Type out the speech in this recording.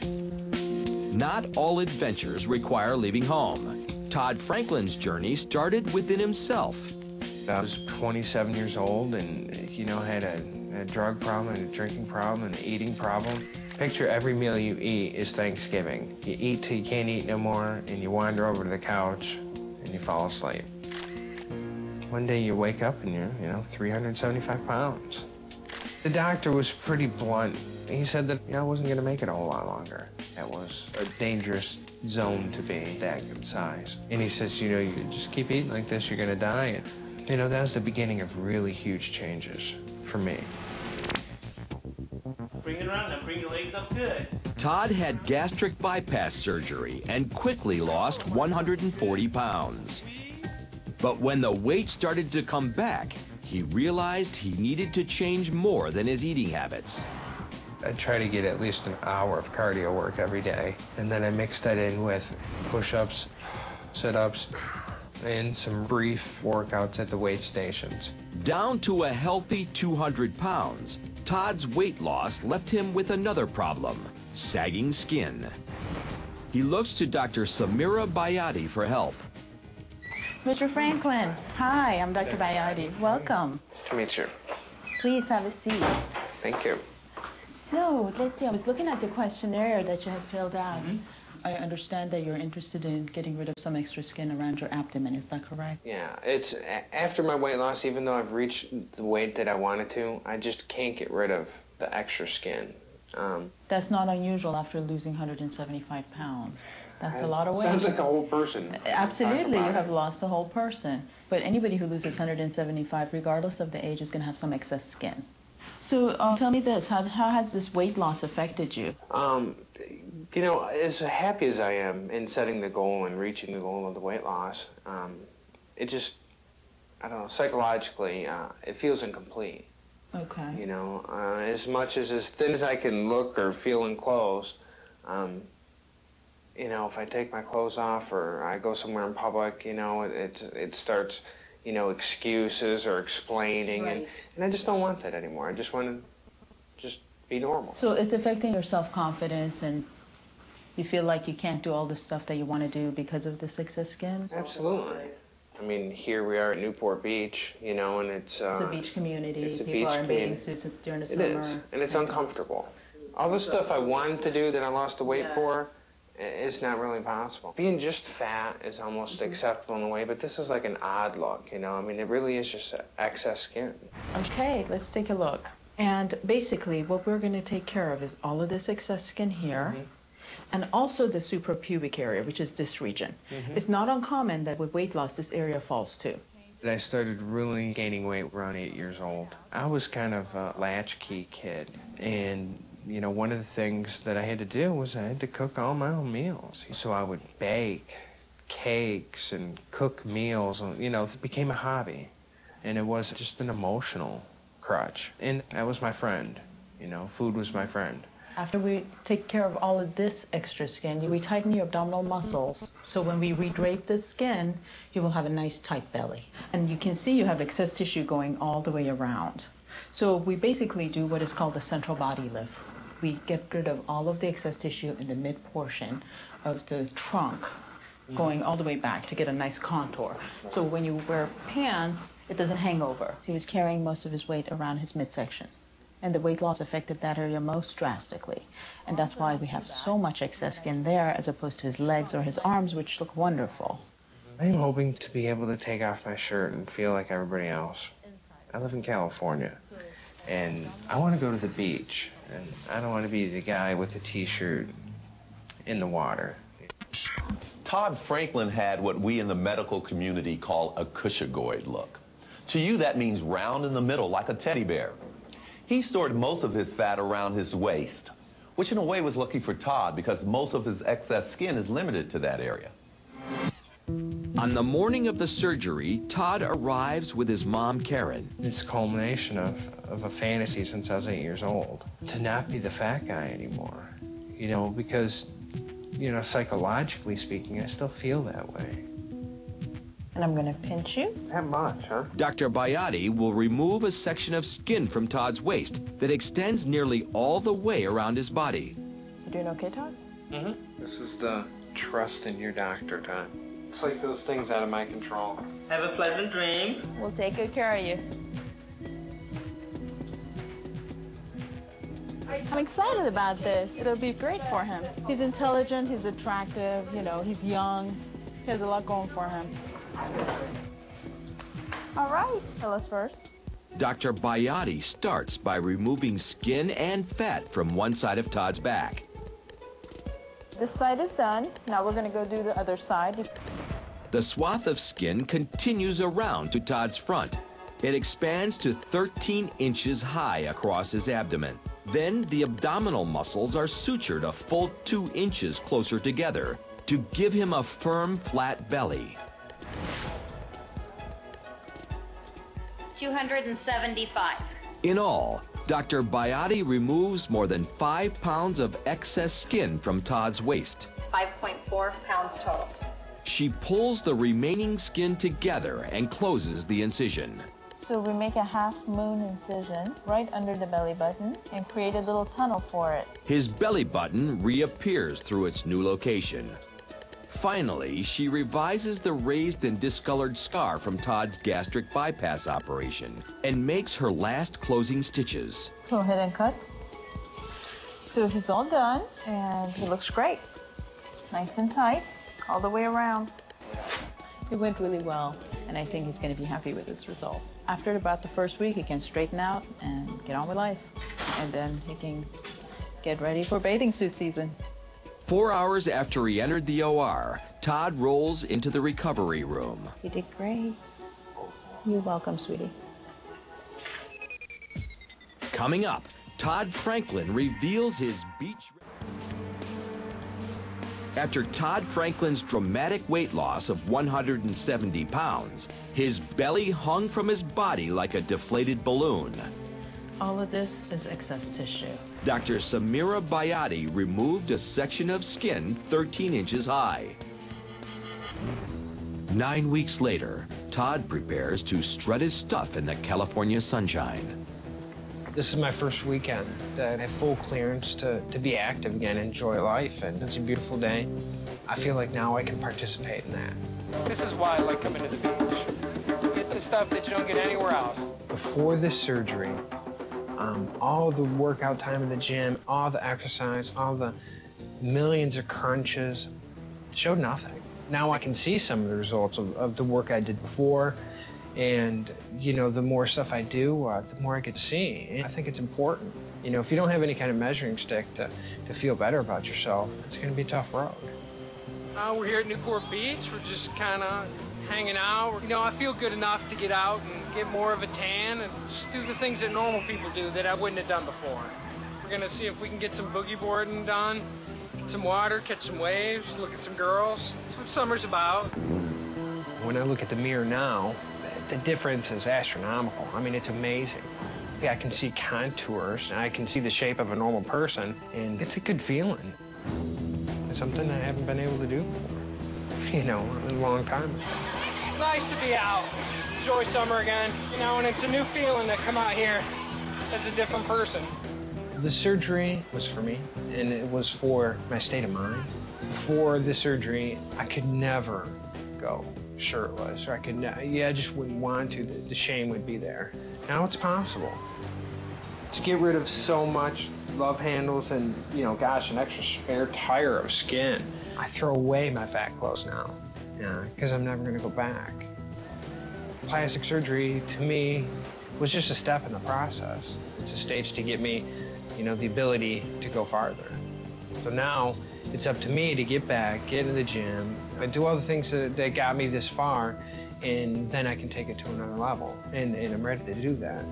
Not all adventures require leaving home. Todd Franklin's journey started within himself. I was 27 years old and, you know, had a drug problem and a drinking problem and an eating problem. Picture every meal you eat is Thanksgiving. You eat till you can't eat no more, and you wander over to the couch and you fall asleep. One day you wake up and you're, you know, 375 pounds. The doctor was pretty blunt. He said that, you know, I wasn't going to make it a whole lot longer. That was a dangerous zone to be that good size. And he says, you know, you just keep eating like this, you're going to die. And, you know, that was the beginning of really huge changes for me. Bring it around and bring your legs up good. Todd had gastric bypass surgery and quickly lost 140 pounds. But when the weight started to come back, he realized he needed to change more than his eating habits. I try to get at least an hour of cardio work every day, and then I mix that in with push-ups, sit-ups, and some brief workouts at the weight stations. Down to a healthy 200 pounds, Todd's weight loss left him with another problem, sagging skin. He looks to Dr. Samira Bayati for help. Mr. Franklin, hi, I'm Dr. Bayati. Welcome. Nice to meet you. Please have a seat. Thank you. So, let's see, I was looking at the questionnaire that you had filled out. I understand that you're interested in getting rid of some extra skin around your abdomen, is that correct? Yeah, it's after my weight loss, even though I've reached the weight that I wanted to, I just can't get rid of the extra skin. That's not unusual after losing 175 pounds. That's a lot of weight. Sounds like a whole person. Absolutely, you have lost the whole person. But anybody who loses 175, regardless of the age, is going to have some excess skin. So tell me this, how has this weight loss affected you? You know, as happy as I am in setting the goal and reaching the goal of the weight loss, it just, I don't know, psychologically, it feels incomplete. Okay. You know, as much as thin as I can look or feel in clothes, you know, if I take my clothes off or I go somewhere in public, you know, it starts, you know, excuses or explaining, right. and I just don't want that anymore. I just want to just be normal. So it's affecting your self-confidence, and you feel like you can't do all the stuff that you want to do because of this excess skin? Absolutely. I mean, here we are at Newport Beach, you know, and it's a beach community. It's a People beach are in bathing community. suits during the summer. It is, and it's uncomfortable. All the stuff I wanted to do that I lost the weight for, it's not really possible. Being just fat is almost acceptable in a way, but this is like an odd look, you know? I mean, it really is just excess skin. Okay, let's take a look. And basically, what we're going to take care of is all of this excess skin here, and also the suprapubic area, which is this region. It's not uncommon that with weight loss, this area falls too. I started really gaining weight around 8 years old. I was kind of a latchkey kid, and you know, one of the things that I had to do was I had to cook all my own meals. So I would bake cakes and cook meals, you know, it became a hobby. And it was just an emotional crutch. And that was my friend, you know, food was my friend. After we take care of all of this extra skin, we tighten your abdominal muscles. So when we redrape the skin, you will have a nice tight belly. And you can see you have excess tissue going all the way around. So we basically do what is called the central body lift. We get rid of all of the excess tissue in the mid portion of the trunk, going all the way back to get a nice contour. So when you wear pants, it doesn't hang over. So he was carrying most of his weight around his midsection. And the weight loss affected that area most drastically. And that's why we have so much excess skin there as opposed to his legs or his arms, which look wonderful. I'm hoping to be able to take off my shirt and feel like everybody else. I live in California, and I want to go to the beach. And I don't want to be the guy with the t-shirt in the water. Todd Franklin had what we in the medical community call a cushigoid look. To you, that means round in the middle, like a teddy bear. He stored most of his fat around his waist, which in a way was lucky for Todd because most of his excess skin is limited to that area. On the morning of the surgery, Todd arrives with his mom, Karen. It's a culmination of a fantasy since I was 8 years old. To not be the fat guy anymore, you know, because, you know, psychologically speaking, I still feel that way. And I'm going to pinch you. That much, huh? Dr. Bayati will remove a section of skin from Todd's waist that extends nearly all the way around his body. Doing okay, Todd? Mm-hmm. This is the trust in your doctor time. It's like those things out of my control. Have a pleasant dream. We'll take good care of you. I'm excited about this. It'll be great for him. He's intelligent, he's attractive, you know, he's young. He has a lot going for him. All right, tell us first. Dr. Bayati starts by removing skin and fat from one side of Todd's back. This side is done. Now we're going to go do the other side. The swath of skin continues around to Todd's front. It expands to 13 inches high across his abdomen. Then the abdominal muscles are sutured a full 2 inches closer together to give him a firm, flat belly. 275. In all, Dr. Bayati removes more than 5 pounds of excess skin from Todd's waist. 5.4 pounds total. She pulls the remaining skin together and closes the incision. So we make a half-moon incision right under the belly button and create a little tunnel for it. His belly button reappears through its new location. Finally, she revises the raised and discolored scar from Todd's gastric bypass operation and makes her last closing stitches. Go ahead and cut. So he's all done and he looks great. Nice and tight all the way around. It went really well, and I think he's going to be happy with his results. After about the first week, he can straighten out and get on with life. And then he can get ready for bathing suit season. 4 hours after he entered the OR, Todd rolls into the recovery room. You did great. You're welcome, sweetie. Coming up, Todd Franklin reveals his beach... After Todd Franklin's dramatic weight loss of 170 pounds, his belly hung from his body like a deflated balloon. All of this is excess tissue. Dr. Samira Bayati removed a section of skin 13 inches high. 9 weeks later, Todd prepares to strut his stuff in the California sunshine. This is my first weekend. I have full clearance to be active again, enjoy life, and it's a beautiful day. I feel like now I can participate in that. This is why I like coming to the beach. You get the stuff that you don't get anywhere else. Before this surgery, all the workout time in the gym, all the exercise, all the millions of crunches showed nothing. Now I can see some of the results of the work I did before. And, you know, the more stuff I do, the more I get to see. And I think it's important. You know, if you don't have any kind of measuring stick to feel better about yourself, it's going to be a tough road. We're here at Newport Beach. We're just kind of hanging out. You know, I feel good enough to get out and get more of a tan and just do the things that normal people do that I wouldn't have done before. We're going to see if we can get some boogie boarding done, get some water, catch some waves, look at some girls. That's what summer's about. When I look at the mirror now, the difference is astronomical. I mean, it's amazing. I can see contours, and I can see the shape of a normal person, and it's a good feeling. It's something I haven't been able to do before, you know, in a long time. It's nice to be out, enjoy summer again, you know, and it's a new feeling to come out here as a different person. The surgery was for me, and it was for my state of mind. Before the surgery, I could never go shirtless, or I just wouldn't want to. The shame would be there. Now it's possible. To get rid of so much love handles and, you know, gosh, an extra spare tire of skin, I throw away my fat clothes now, because I'm never going to go back. Plastic surgery, to me, was just a step in the process. It's a stage to get me, you know, the ability to go farther. So now, it's up to me to get back, get in the gym, and do all the things that got me this far, and then I can take it to another level. And I'm ready to do that.